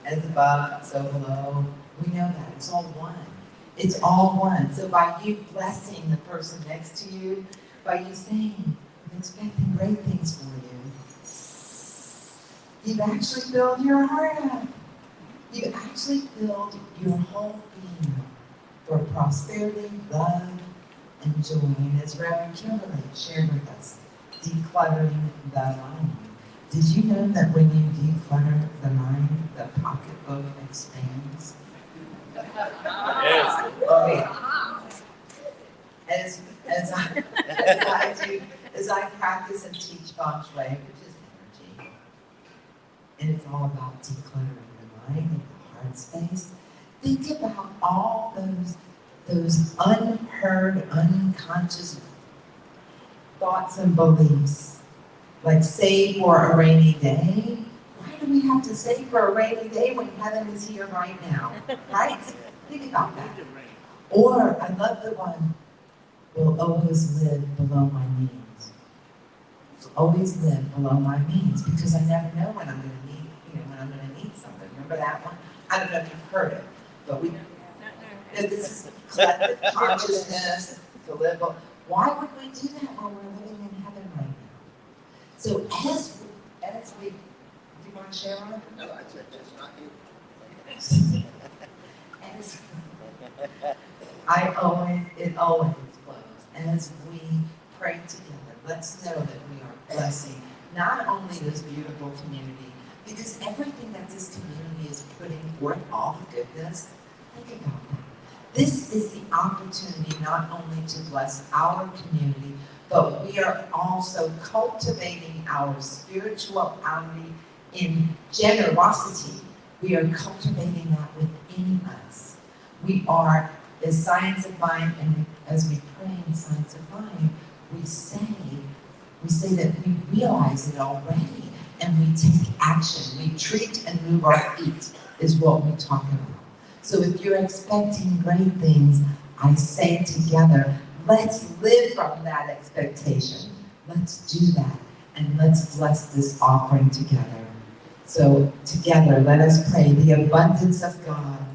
As above, so below. We know that. It's all one. It's all one. So by you blessing the person next to you, by you saying, I'm expecting great things for you, you've actually filled your heart up. You've actually filled your whole being up for prosperity, love, and joy. And as Reverend Kimberly shared with us, decluttering the mind. Did you know that when you declutter the mind, the pocketbook expands? Yes. Oh, yeah. As I practice and teach feng shui, which is energy, and it's all about decluttering the mind and the heart space. Think about all those unheard, unconscious thoughts and beliefs, like save for a rainy day. Why do we have to save for a rainy day when heaven is here right now? Right? Think about that. Or I love the one, will always live below my means. Always live below my means, because I never know when I'm going to need something. Remember that one? I don't know if you've heard it, but this is collective consciousness to live. Why would we do that when we're living in heaven right now? So as we, do you want to share on it? No, I said just not you. It always flows. As we pray together, let's know that we are blessing not only this beautiful community, because everything that this community is putting forth, all the goodness, think about that. This is the opportunity not only to bless our community, but we are also cultivating our spirituality in generosity. We are cultivating that within us. We are, as Science of Mind, and as we pray in Science of Mind, we say that we realize it already, and we take action. We treat and move our feet is what we talk about. So if you're expecting great things, I say together, let's live from that expectation. Let's do that, and let's bless this offering together. So together, let us pray. The abundance of God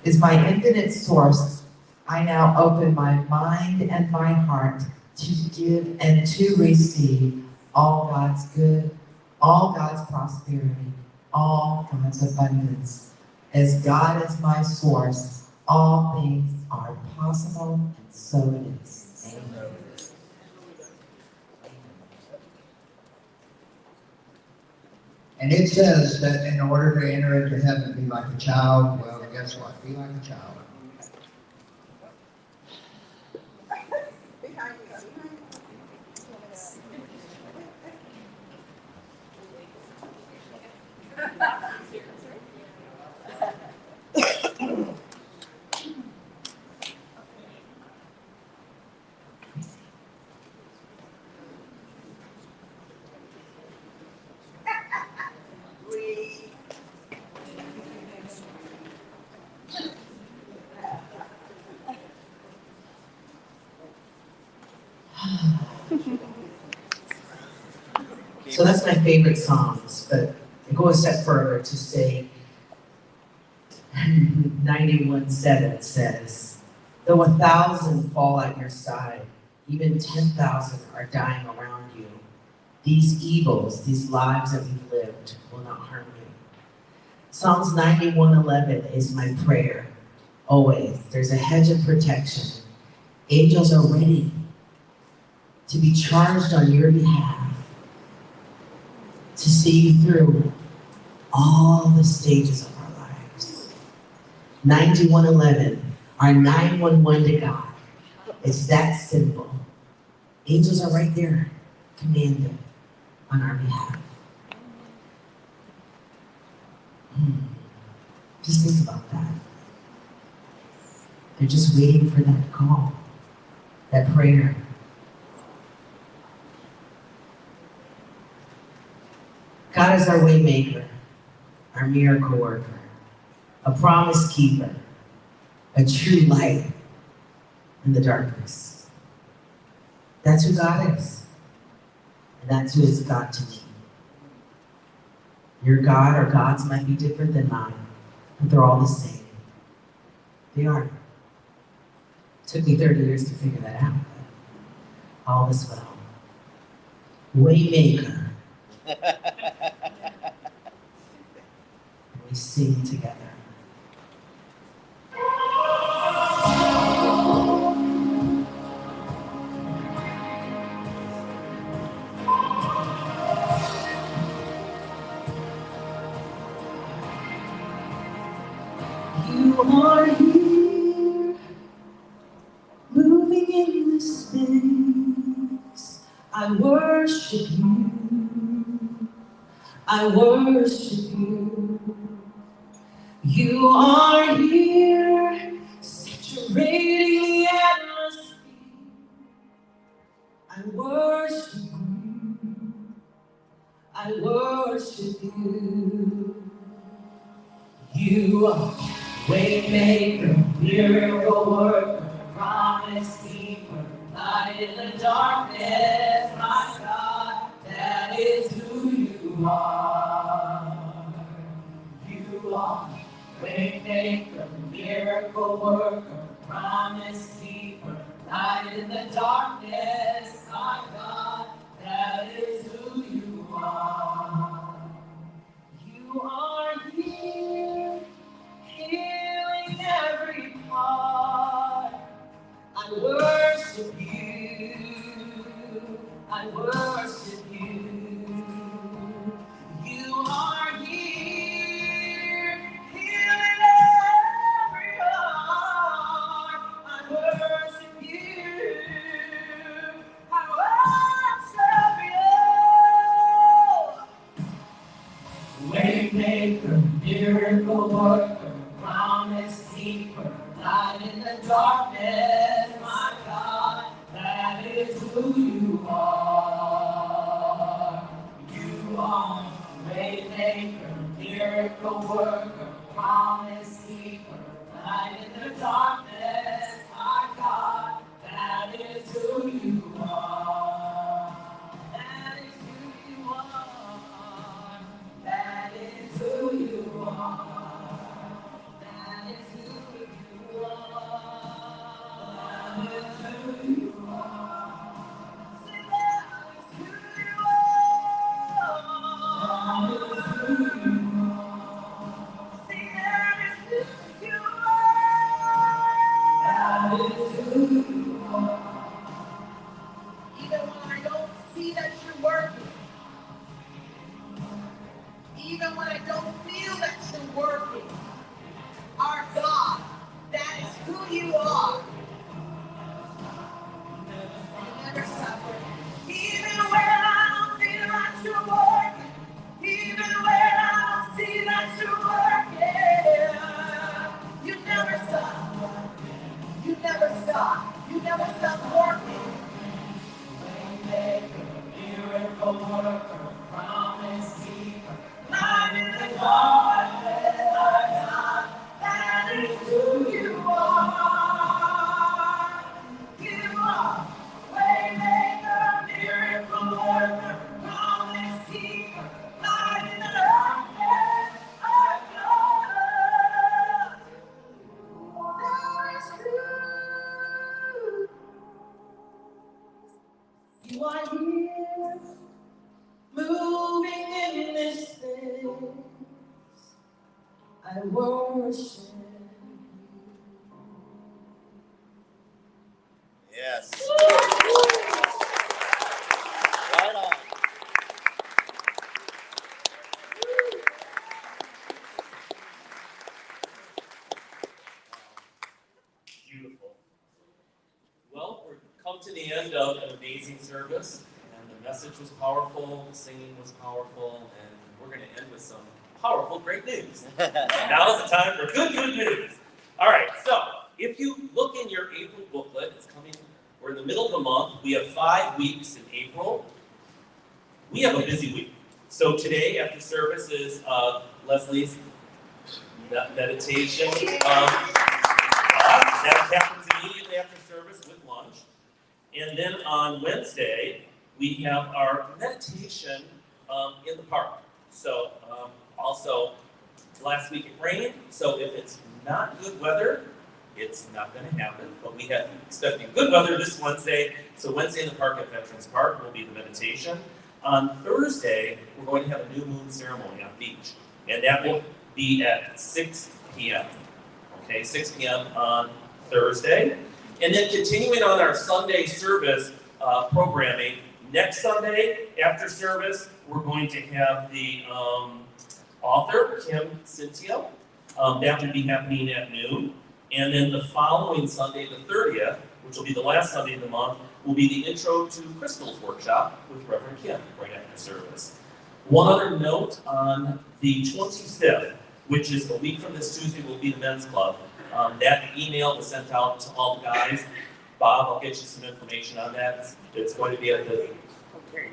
is my infinite source. I now open my mind and my heart to give and to receive all God's good, all God's prosperity, all God's abundance. As God is my source, all things are possible, and so it is. Amen. And it says that in order to enter into heaven, be like a child. Well, guess what? Be like a child. So that's my favorite Psalms, but I go a step further to say 91:7 says, though 1,000 fall at your side, even 10,000 are dying around you, these evils, these lives that we've lived, will not harm you. Psalms 91:11 is my prayer, always. There's a hedge of protection. Angels are ready to be charged on your behalf to see you through all the stages of our lives. 91:11, our 911 to God. It's that simple. Angels are right there, commanded on our behalf. Just think about that. They're just waiting for that call, that prayer. God is our way maker, our miracle worker, a promise keeper, a true light in the darkness. That's who God is. And that's who is God to me. Your God or gods might be different than mine, but they're all the same. They are. It took me 30 years to figure that out. But all is well. Waymaker. We sing together. You are here, moving in this space. I worship you. I worship you. You are here, saturating the atmosphere. I worship you. I worship you. You are waymaker, miracle worker, promise keeper, light in the darkness, my God, that is who you are. You are waymaker, miracle worker, promise keeper, light in the darkness, my God, that is who you are. You are here, healing every part. I worship you. I worship you. You are here, healing every heart. I worship you. I worship you. Waymaker, miracle worker, promise keeper, light in the darkness, my God, that is who you are. You are waymaker, miracle worker, promise keeper, light in the darkness, my God, that is who you are. That is who you are. That is who you are. That is who you are. That is who you are. Say that is who you are. That is who you are. Say that is who you are. That is who you are. Even when I don't see that you're working. Even when I don't feel that you're working, our God, that is who you are. You never suffer. Even when I don't feel that you're working, even when I don't see that you're working, you never stop. You never stop. You never stop working. Waymaker, miracle worker, promise keeper, light in the darkness, our God, that is who you are. You are waymaker, miracle worker, promise keeper. You are here, moving in this space. I worship you. Yes. Right on. Beautiful. Well, we've come to the end of an amazing service, and the message was powerful, the singing was powerful, and we're going to end with some powerful, great news. Now is the time for good news. All right, so if you look in your April booklet, it's coming, we're in the middle of the month. We have 5 weeks in April. We have a busy week. So today, after service, is Leslie's meditation. That happens immediately after service with lunch. And then on Wednesday, we have our meditation in the park. So also, last week it rained, so if it's not good weather, it's not going to happen. But we have expecting good weather this Wednesday. So Wednesday in the park at Veterans Park will be the meditation. On Thursday, we're going to have a new moon ceremony on the beach. And that will be at 6 p.m. Okay, 6 p.m. on Thursday. And then continuing on our Sunday service programming, next Sunday after service, we're going to have the author, Kim Cynthia. That will be happening at noon. And then the following Sunday, the 30th, which will be the last Sunday of the month, will be the Intro to Crystals workshop with Reverend Kim right after service. One other note, on the 25th, which is a week from this Tuesday, will be the men's club. That email was sent out to all the guys. Bob, I'll get you some information on that. It's going to be at the...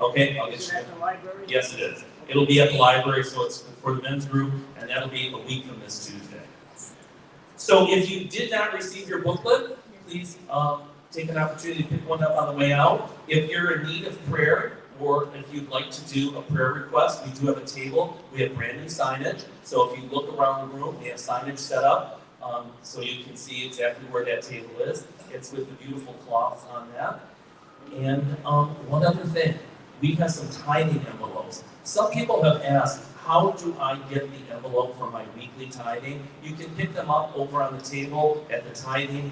Okay, I'll get you... At the library? Yes, it is. It'll be at the library, so it's for the men's group, and that'll be a week from this Tuesday. So if you did not receive your booklet, please take an opportunity to pick one up on the way out. If you're in need of prayer, or if you'd like to do a prayer request, we do have a table. We have brand new signage. So if you look around the room, we have signage set up so you can see exactly where that table is. It's with the beautiful cloths on that. And one other thing, we have some tithing envelopes. Some people have asked, how do I get the envelope for my weekly tithing? You can pick them up over on the table at the tithing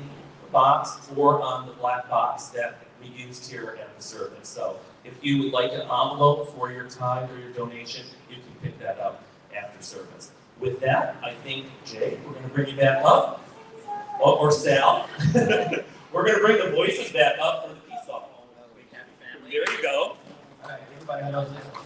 box or on the black box that we used here at the service. So if you would like an envelope for your tithe or your donation, you can pick that up after service. With that, I think, Jay, we're going to bring you back up. Or Sal. We're going to bring the voices back up for the peace offering. There you go. All right, everybody knows this one.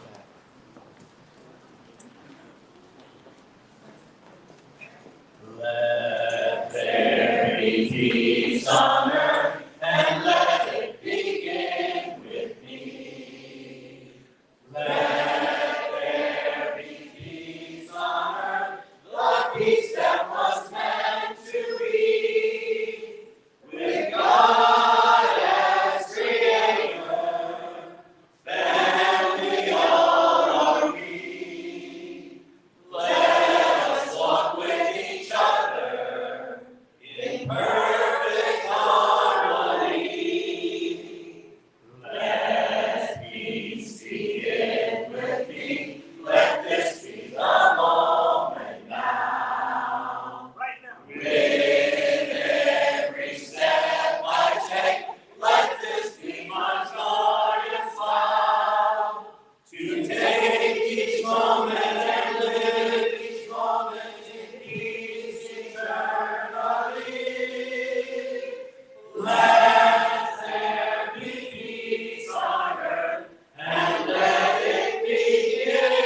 Let there be peace on earth, and let it begin with me. Let there be peace on earth, the peace that was meant to be. With God as Creator, family all are we. Let us walk with each other in perfect harmony. Let peace begin with me. Let this be the moment now. Right now. With every step I take, let this be my glorious vow. To take each moment and live each moment in peace eternally. Let there be peace on earth, and let it begin.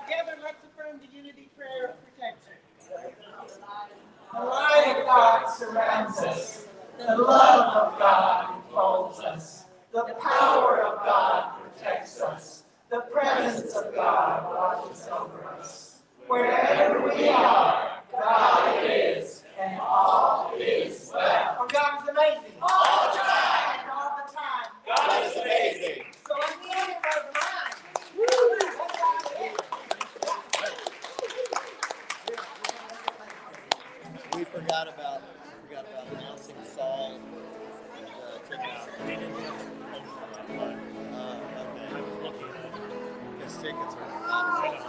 Together, let's affirm the unity prayer of protection. The light of God surrounds us. The love of God enfolds us. The power of God protects us. The presence of God watches over us. Wherever we are, God is, and all is well. For God is amazing. All the time. And all the time. God is amazing. So at the end of our tickets are